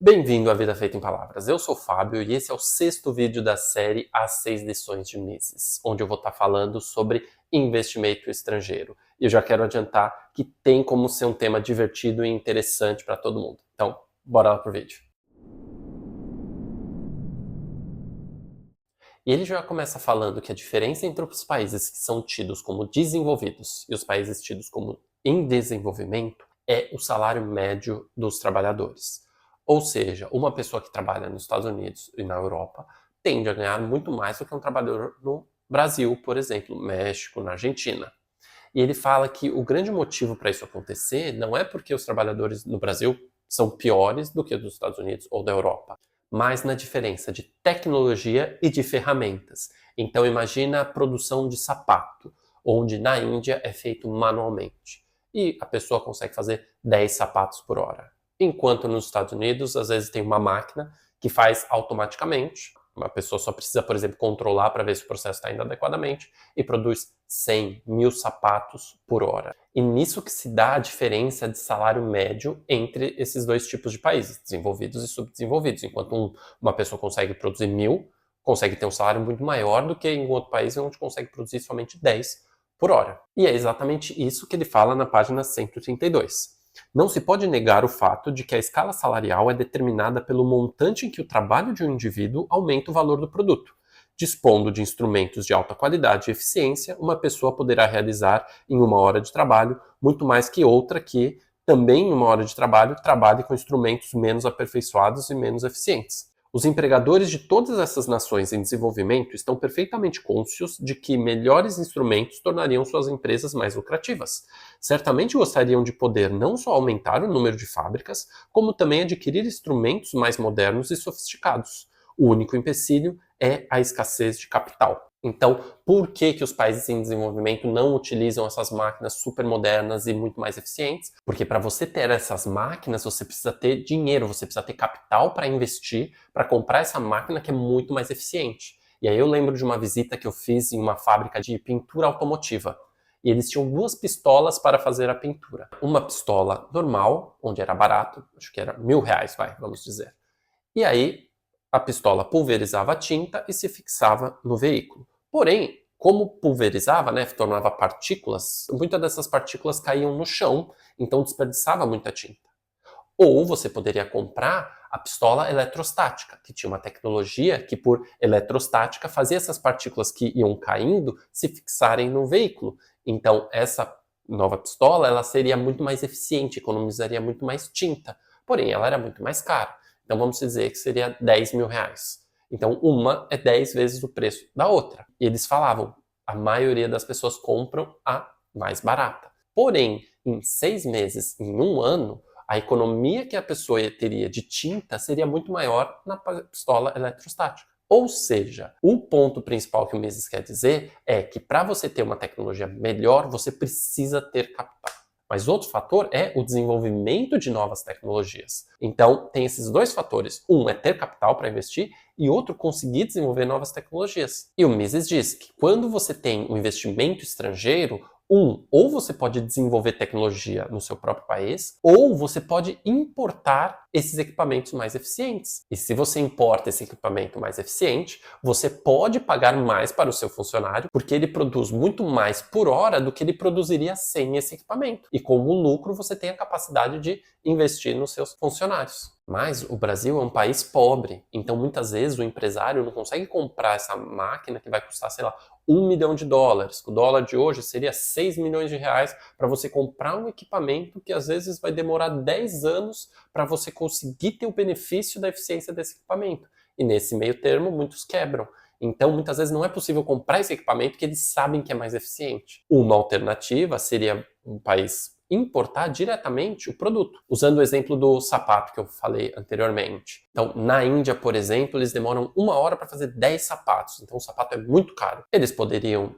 Bem-vindo à Vida Feita em Palavras. Eu sou o Fábio e esse é o sexto vídeo da série As 6 Lições de Mises, onde eu vou estar falando sobre investimento estrangeiro. E eu já quero adiantar que tem como ser um tema divertido e interessante para todo mundo. Então, bora lá pro vídeo. E ele já começa falando que a diferença entre os países que são tidos como desenvolvidos e os países tidos como em desenvolvimento é o salário médio dos trabalhadores. Ou seja, uma pessoa que trabalha nos Estados Unidos e na Europa tende a ganhar muito mais do que um trabalhador no Brasil, por exemplo, no México, na Argentina. E ele fala que o grande motivo para isso acontecer não é porque os trabalhadores no Brasil são piores do que os dos Estados Unidos ou da Europa, mas na diferença de tecnologia e de ferramentas. Então imagina a produção de sapato, onde na Índia é feito manualmente. E a pessoa consegue fazer 10 sapatos por hora. Enquanto nos Estados Unidos, às vezes tem uma máquina que faz automaticamente. Uma pessoa só precisa, por exemplo, controlar para ver se o processo está indo adequadamente e produz 100, 1000 sapatos por hora. E nisso que se dá a diferença de salário médio entre esses dois tipos de países, desenvolvidos e subdesenvolvidos. Enquanto uma pessoa consegue produzir 1000, consegue ter um salário muito maior do que em outro país onde consegue produzir somente 10 por hora. E é exatamente isso que ele fala na página 132. Não se pode negar o fato de que a escala salarial é determinada pelo montante em que o trabalho de um indivíduo aumenta o valor do produto. Dispondo de instrumentos de alta qualidade e eficiência, uma pessoa poderá realizar em uma hora de trabalho muito mais que outra que, também em uma hora de trabalho, trabalhe com instrumentos menos aperfeiçoados e menos eficientes. Os empregadores de todas essas nações em desenvolvimento estão perfeitamente cônscios de que melhores instrumentos tornariam suas empresas mais lucrativas. Certamente gostariam de poder não só aumentar o número de fábricas, como também adquirir instrumentos mais modernos e sofisticados. O único empecilho é a escassez de capital. Então, por que os países em desenvolvimento não utilizam essas máquinas super modernas e muito mais eficientes? Porque para você ter essas máquinas, você precisa ter dinheiro, você precisa ter capital para investir, para comprar essa máquina que é muito mais eficiente. E aí eu lembro de uma visita que eu fiz em uma fábrica de pintura automotiva. E eles tinham duas pistolas para fazer a pintura. Uma pistola normal, onde era barato, acho que era R$ 1000, vamos dizer. E aí a pistola pulverizava a tinta e se fixava no veículo. Porém, como pulverizava, tornava partículas, muitas dessas partículas caíam no chão, então desperdiçava muita tinta. Ou você poderia comprar a pistola eletrostática, que tinha uma tecnologia que, por eletrostática, fazia essas partículas que iam caindo se fixarem no veículo. Então, essa nova pistola ela seria muito mais eficiente, economizaria muito mais tinta. Porém, ela era muito mais cara. Então, vamos dizer que seria R$ 10.000. Então, uma é 10 vezes o preço da outra. E eles falavam, a maioria das pessoas compram a mais barata. Porém, em 6 meses, em um ano, a economia que a pessoa teria de tinta seria muito maior na pistola eletrostática. Ou seja, o ponto principal que o Mises quer dizer é que para você ter uma tecnologia melhor, você precisa ter capital. Mas outro fator é o desenvolvimento de novas tecnologias. Então, tem esses dois fatores. Um é ter capital para investir e outro conseguir desenvolver novas tecnologias. E o Mises diz que quando você tem um investimento estrangeiro, ou você pode desenvolver tecnologia no seu próprio país, ou você pode importar esses equipamentos mais eficientes. E se você importa esse equipamento mais eficiente, você pode pagar mais para o seu funcionário, porque ele produz muito mais por hora do que ele produziria sem esse equipamento. E como lucro, você tem a capacidade de investir nos seus funcionários. Mas o Brasil é um país pobre, então muitas vezes o empresário não consegue comprar essa máquina que vai custar, sei lá, US$ 1 milhão. O dólar de hoje seria 6 milhões de reais para você comprar um equipamento que às vezes vai demorar 10 anos para você conseguir ter o benefício da eficiência desse equipamento. E nesse meio termo, muitos quebram. Então, muitas vezes não é possível comprar esse equipamento que eles sabem que é mais eficiente. Uma alternativa seria um país importar diretamente o produto, usando o exemplo do sapato que eu falei anteriormente. Então, na Índia, por exemplo, eles demoram 1 hora para fazer 10 sapatos, então o sapato é muito caro.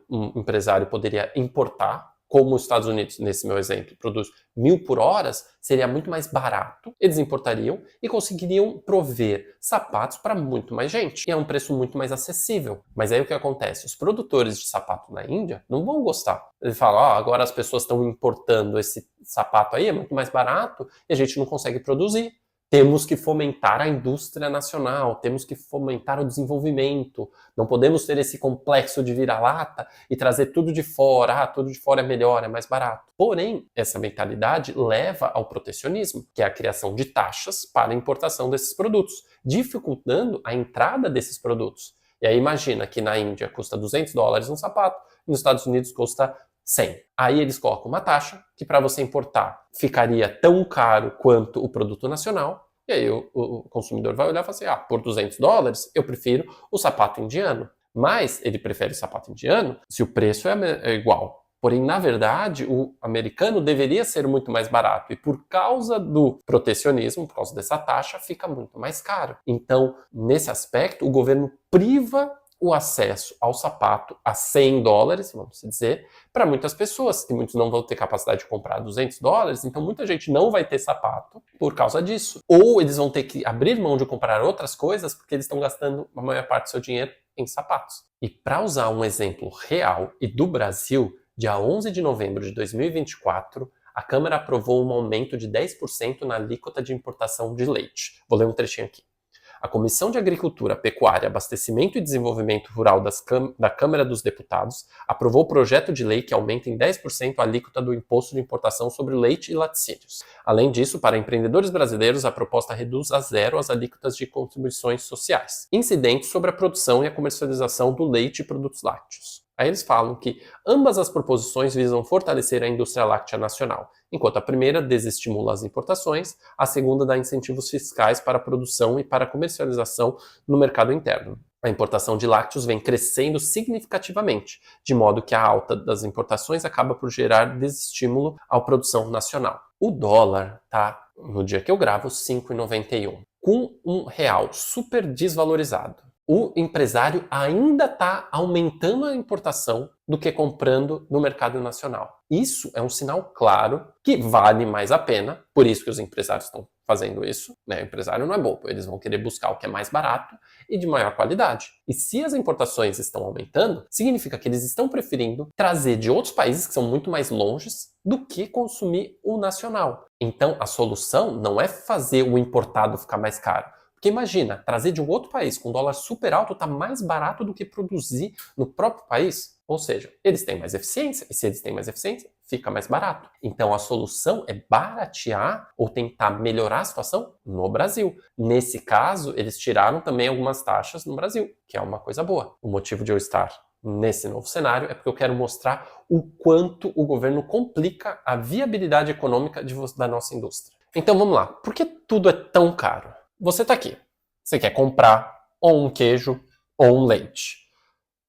Um empresário poderia importar, como os Estados Unidos, nesse meu exemplo, produz 1000 por horas, seria muito mais barato, eles importariam e conseguiriam prover sapatos para muito mais gente. E é um preço muito mais acessível. Mas aí o que acontece? Os produtores de sapato na Índia não vão gostar. Eles falam, agora as pessoas estão importando esse sapato aí, é muito mais barato, e a gente não consegue produzir. temos que fomentar a indústria nacional, temos que fomentar o desenvolvimento, não podemos ter esse complexo de vira-lata e trazer tudo de fora, tudo de fora é melhor, é mais barato. Porém, essa mentalidade leva ao protecionismo, que é a criação de taxas para a importação desses produtos, dificultando a entrada desses produtos. E aí imagina que na Índia custa $200 um sapato, e nos Estados Unidos custa 100. Aí eles colocam uma taxa que para você importar ficaria tão caro quanto o produto nacional, e aí o consumidor vai olhar e falar assim, por $200 eu prefiro o sapato indiano. Mas ele prefere o sapato indiano se o preço é igual. Porém, na verdade, o americano deveria ser muito mais barato e por causa do protecionismo, por causa dessa taxa, fica muito mais caro. Então, nesse aspecto, o governo priva o acesso ao sapato a $100, vamos dizer, para muitas pessoas, que muitos não vão ter capacidade de comprar $200, então muita gente não vai ter sapato por causa disso. Ou eles vão ter que abrir mão de comprar outras coisas porque eles estão gastando a maior parte do seu dinheiro em sapatos. E para usar um exemplo real e do Brasil, dia 11 de novembro de 2024, a Câmara aprovou um aumento de 10% na alíquota de importação de leite. Vou ler um trechinho aqui. A Comissão de Agricultura, Pecuária, Abastecimento e Desenvolvimento Rural da Câmara dos Deputados aprovou o projeto de lei que aumenta em 10% a alíquota do imposto de importação sobre leite e laticínios. Além disso, para empreendedores brasileiros, a proposta reduz a zero as alíquotas de contribuições sociais, incidentes sobre a produção e a comercialização do leite e produtos lácteos. Aí eles falam que ambas as proposições visam fortalecer a indústria láctea nacional, enquanto a primeira desestimula as importações, a segunda dá incentivos fiscais para a produção e para a comercialização no mercado interno. A importação de lácteos vem crescendo significativamente, de modo que a alta das importações acaba por gerar desestímulo à produção nacional. O dólar está, no dia que eu gravo, 5,91, com um real super desvalorizado. O empresário ainda está aumentando a importação do que comprando no mercado nacional. Isso é um sinal claro que vale mais a pena, por isso que os empresários estão fazendo isso. O empresário não é bobo, eles vão querer buscar o que é mais barato e de maior qualidade. E se as importações estão aumentando, significa que eles estão preferindo trazer de outros países que são muito mais longes do que consumir o nacional. Então a solução não é fazer o importado ficar mais caro. Porque imagina, trazer de um outro país com dólar super alto está mais barato do que produzir no próprio país. Ou seja, eles têm mais eficiência, e se eles têm mais eficiência, fica mais barato. Então a solução é baratear ou tentar melhorar a situação no Brasil. Nesse caso, eles tiraram também algumas taxas no Brasil, que é uma coisa boa. O motivo de eu estar nesse novo cenário é porque eu quero mostrar o quanto o governo complica a viabilidade econômica da nossa indústria. Então vamos lá, por que tudo é tão caro? Você está aqui, você quer comprar ou um queijo ou um leite.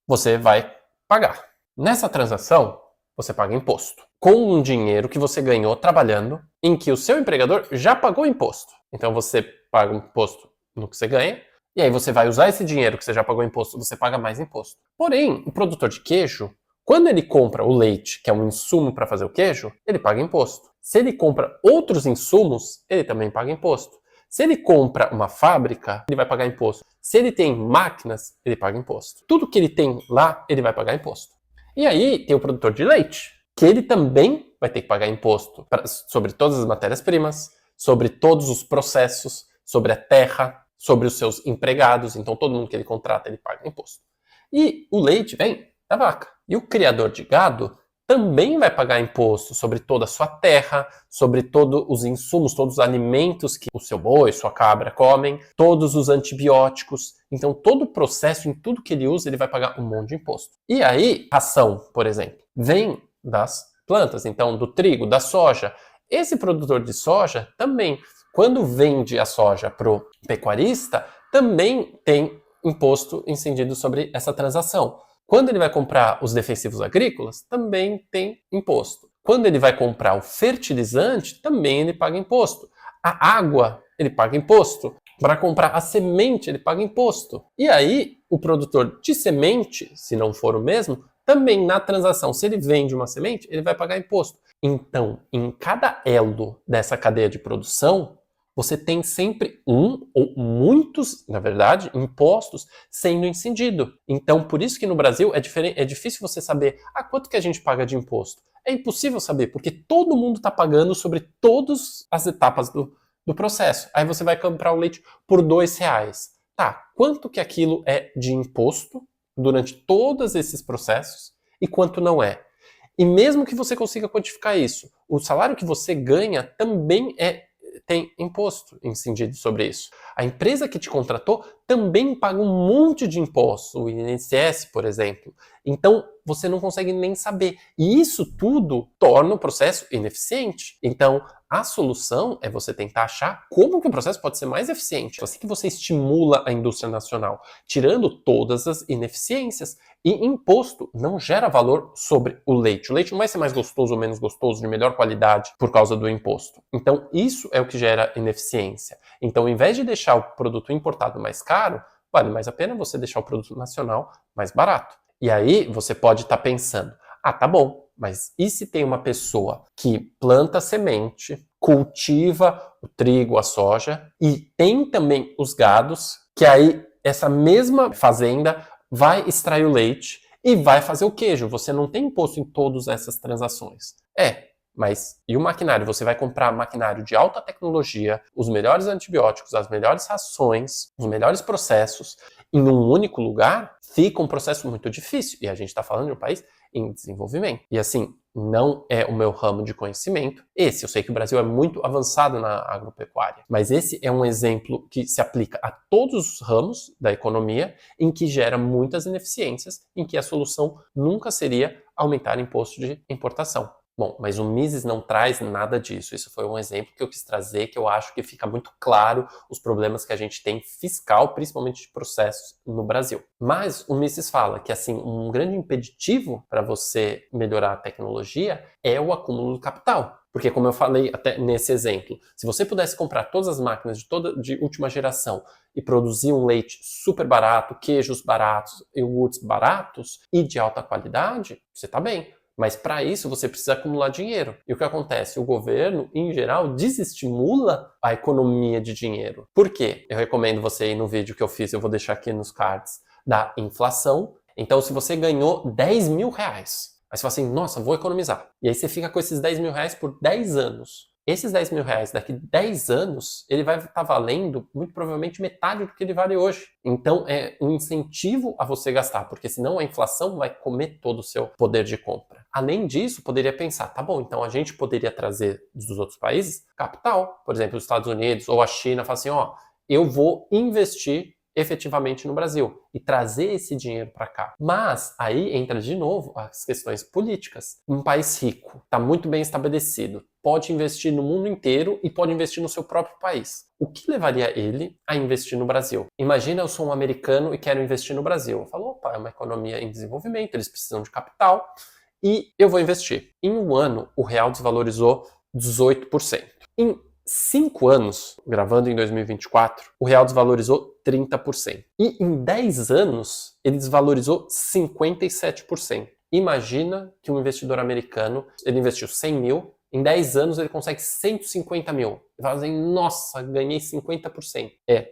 Você vai pagar. Nessa transação, você paga imposto. Com um dinheiro que você ganhou trabalhando, em que o seu empregador já pagou imposto. Então você paga imposto no que você ganha, e aí você vai usar esse dinheiro que você já pagou imposto, você paga mais imposto. Porém, o produtor de queijo, quando ele compra o leite, que é um insumo para fazer o queijo, ele paga imposto. Se ele compra outros insumos, ele também paga imposto. Se ele compra uma fábrica, ele vai pagar imposto. Se ele tem máquinas, ele paga imposto. Tudo que ele tem lá, ele vai pagar imposto. E aí tem o produtor de leite, que ele também vai ter que pagar imposto sobre todas as matérias-primas, sobre todos os processos, sobre a terra, sobre os seus empregados. Então todo mundo que ele contrata, ele paga imposto. E o leite vem da vaca. E o criador de gado também vai pagar imposto sobre toda a sua terra, sobre todos os insumos, todos os alimentos que o seu boi, sua cabra comem, todos os antibióticos. Então, todo o processo, em tudo que ele usa, ele vai pagar um monte de imposto. E aí, ração, por exemplo, vem das plantas, então do trigo, da soja. Esse produtor de soja também, quando vende a soja para o pecuarista, também tem imposto incidido sobre essa transação. Quando ele vai comprar os defensivos agrícolas, também tem imposto. Quando ele vai comprar o fertilizante, também ele paga imposto. A água, ele paga imposto. Para comprar a semente, ele paga imposto. E aí, o produtor de semente, se não for o mesmo, também na transação, se ele vende uma semente, ele vai pagar imposto. Então, em cada elo dessa cadeia de produção, você tem sempre um ou muitos, na verdade, impostos sendo incidido. Então, por isso que no Brasil é difícil você saber quanto que a gente paga de imposto. É impossível saber, porque todo mundo está pagando sobre todas as etapas do processo. Aí você vai comprar o leite por R$ 2. Tá, quanto que aquilo é de imposto durante todos esses processos e quanto não é? E mesmo que você consiga quantificar isso, o salário que você ganha também tem imposto incidido sobre isso. A empresa que te contratou também paga um monte de impostos, o INSS, por exemplo. Então, você não consegue nem saber. E isso tudo torna o processo ineficiente. Então, a solução é você tentar achar como que o processo pode ser mais eficiente. Assim que você estimula a indústria nacional, tirando todas as ineficiências. E imposto não gera valor sobre o leite. O leite não vai ser mais gostoso ou menos gostoso, de melhor qualidade, por causa do imposto. Então, isso é o que gera ineficiência. Então, ao invés de deixar o produto importado mais caro, vale mais a pena você deixar o produto nacional mais barato. E aí, você pode estar pensando, tá bom, mas e se tem uma pessoa que planta semente, cultiva o trigo, a soja, e tem também os gados, que aí essa mesma fazenda vai extrair o leite e vai fazer o queijo. Você não tem imposto em todas essas transações. Mas e o maquinário? Você vai comprar maquinário de alta tecnologia, os melhores antibióticos, as melhores rações, os melhores processos, em um único lugar? Fica um processo muito difícil. E a gente está falando de um país em desenvolvimento. E assim, não é o meu ramo de conhecimento. Eu sei que o Brasil é muito avançado na agropecuária, mas esse é um exemplo que se aplica a todos os ramos da economia, em que gera muitas ineficiências, em que a solução nunca seria aumentar imposto de importação. Bom, mas o Mises não traz nada disso. Isso foi um exemplo que eu quis trazer, que eu acho que fica muito claro os problemas que a gente tem fiscal, principalmente de processos no Brasil. Mas o Mises fala que assim, um grande impeditivo para você melhorar a tecnologia é o acúmulo do capital. Porque, como eu falei até nesse exemplo, se você pudesse comprar todas as máquinas de última geração e produzir um leite super barato, queijos baratos, iogurtes baratos e de alta qualidade, você está bem. Mas para isso você precisa acumular dinheiro. E o que acontece? O governo, em geral, desestimula a economia de dinheiro. Por quê? Eu recomendo você ir no vídeo que eu fiz, eu vou deixar aqui nos cards, da inflação. Então, se você ganhou R$ 10.000, aí você fala assim, nossa, vou economizar. E aí você fica com esses R$ 10.000 por 10 anos. Esses R$ 10.000, daqui 10 anos, ele vai estar valendo, muito provavelmente, metade do que ele vale hoje. Então, é um incentivo a você gastar, porque senão a inflação vai comer todo o seu poder de compra. Além disso, poderia pensar, tá bom, então a gente poderia trazer dos outros países capital. Por exemplo, os Estados Unidos ou a China, fala assim, eu vou investir efetivamente no Brasil e trazer esse dinheiro para cá. Mas aí entra de novo as questões políticas. Um país rico, está muito bem estabelecido, pode investir no mundo inteiro e pode investir no seu próprio país. O que levaria ele a investir no Brasil? Imagina eu sou um americano e quero investir no Brasil. Eu falo, opa, é uma economia em desenvolvimento, eles precisam de capital e eu vou investir. Em um ano, o real desvalorizou 18%. Em 5 anos, gravando em 2024, o real desvalorizou 30%. E em 10 anos, ele desvalorizou 57%. Imagina que um investidor americano, ele investiu 100 mil, em 10 anos ele consegue 150 mil. Ele fala assim, nossa, ganhei 50%.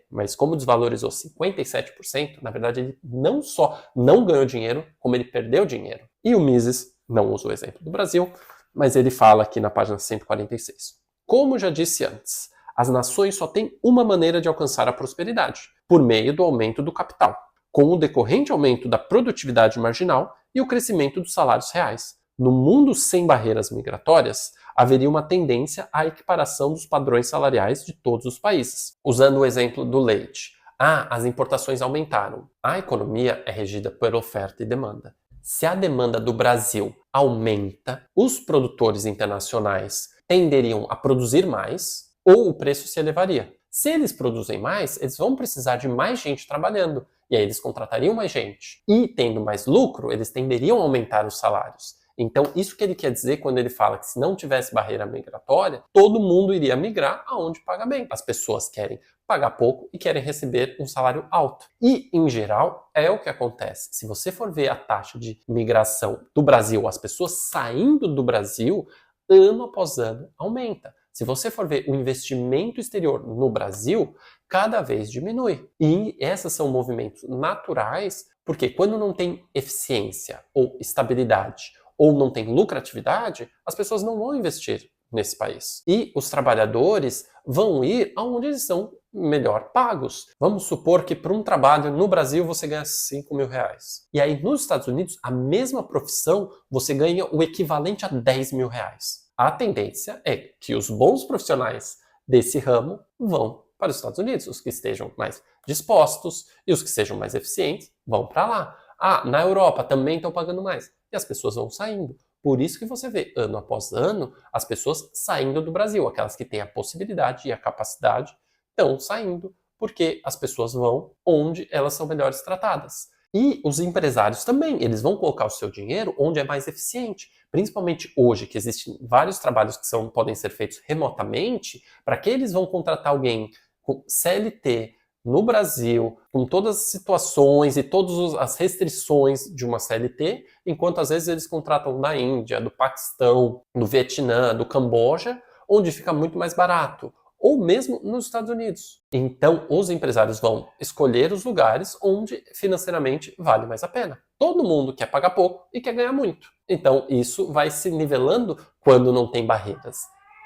Mas como desvalorizou 57%, na verdade ele não só não ganhou dinheiro, como ele perdeu dinheiro. E o Mises não usa o exemplo do Brasil, mas ele fala aqui na página 146. Como já disse antes, as nações só têm uma maneira de alcançar a prosperidade, por meio do aumento do capital, com o decorrente aumento da produtividade marginal e o crescimento dos salários reais. No mundo sem barreiras migratórias, haveria uma tendência à equiparação dos padrões salariais de todos os países. Usando o exemplo do leite. As importações aumentaram. A economia é regida por oferta e demanda. Se a demanda do Brasil aumenta, os produtores internacionais tenderiam a produzir mais ou o preço se elevaria. Se eles produzem mais, eles vão precisar de mais gente trabalhando e aí eles contratariam mais gente. E tendo mais lucro, eles tenderiam a aumentar os salários. Então, isso que ele quer dizer quando ele fala que se não tivesse barreira migratória, todo mundo iria migrar aonde paga bem. As pessoas querem pagar pouco e querem receber um salário alto. E, em geral, é o que acontece. Se você for ver a taxa de migração do Brasil, as pessoas saindo do Brasil, ano após ano aumenta. Se você for ver o investimento exterior no Brasil, cada vez diminui. E esses são movimentos naturais, porque quando não tem eficiência ou estabilidade, ou não tem lucratividade, as pessoas não vão investir nesse país. E os trabalhadores vão ir aonde eles são melhor pagos. Vamos supor que para um trabalho no Brasil você ganha 5 mil reais. E aí nos Estados Unidos, a mesma profissão, você ganha o equivalente a 10 mil reais. A tendência é que os bons profissionais desse ramo vão para os Estados Unidos. Os que estejam mais dispostos e os que sejam mais eficientes vão para lá. Ah, na Europa também estão pagando mais. E as pessoas vão saindo. Por isso que você vê, ano após ano, as pessoas saindo do Brasil. Aquelas que têm a possibilidade e a capacidade estão saindo, porque as pessoas vão onde elas são melhores tratadas. E os empresários também, eles vão colocar o seu dinheiro onde é mais eficiente. Principalmente hoje, que existem vários trabalhos que podem ser feitos remotamente, para que eles vão contratar alguém com CLT no Brasil, com todas as situações e todas as restrições de uma CLT, enquanto às vezes eles contratam da Índia, do Paquistão, do Vietnã, do Camboja, onde fica muito mais barato, ou mesmo nos Estados Unidos. Então, os empresários vão escolher os lugares onde financeiramente vale mais a pena. Todo mundo quer pagar pouco e quer ganhar muito. Então, isso vai se nivelando quando não tem barreiras.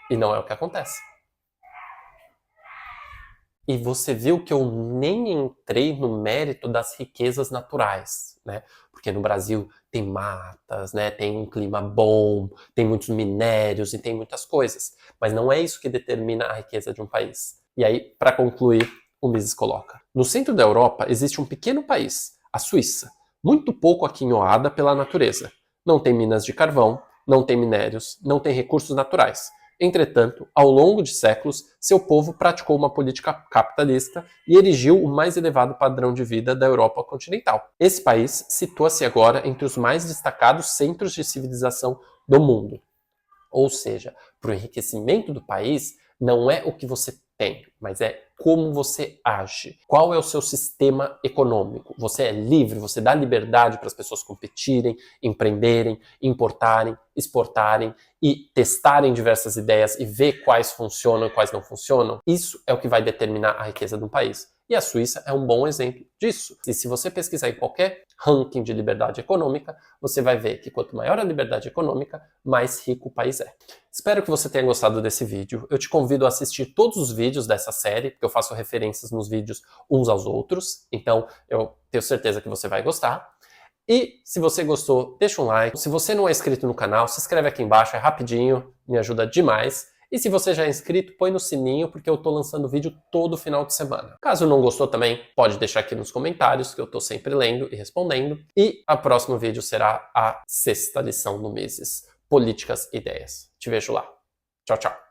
E não é o que acontece. E você viu que eu nem entrei no mérito das riquezas naturais, né? Porque no Brasil tem matas, né? Tem um clima bom, tem muitos minérios e tem muitas coisas. Mas não é isso que determina a riqueza de um país. E aí, para concluir, o Mises coloca: no centro da Europa existe um pequeno país, a Suíça, muito pouco aquinhoada pela natureza. Não tem minas de carvão, não tem minérios, não tem recursos naturais. Entretanto, ao longo de séculos, seu povo praticou uma política capitalista e erigiu o mais elevado padrão de vida da Europa continental. Esse país situa-se agora entre os mais destacados centros de civilização do mundo. Ou seja, para o enriquecimento do país, não é o que você tem, mas é como você age. Qual é o seu sistema econômico? Você é livre, você dá liberdade para as pessoas competirem, empreenderem, importarem, exportarem e testarem diversas ideias e ver quais funcionam e quais não funcionam. Isso é o que vai determinar a riqueza de um país. E a Suíça é um bom exemplo disso. E se você pesquisar em qualquer ranking de liberdade econômica, você vai ver que quanto maior a liberdade econômica, mais rico o país é. Espero que você tenha gostado desse vídeo. Eu te convido a assistir todos os vídeos dessa série, porque eu faço referências nos vídeos uns aos outros. Então, eu tenho certeza que você vai gostar. E se você gostou, deixa um like. Se você não é inscrito no canal, se inscreve aqui embaixo, é rapidinho, me ajuda demais. E se você já é inscrito, põe no sininho, porque eu tô lançando vídeo todo final de semana. Caso não gostou também, pode deixar aqui nos comentários, que eu tô sempre lendo e respondendo. E o próximo vídeo será a 6ª lição do Mises: Políticas e Ideias. Te vejo lá. Tchau, tchau.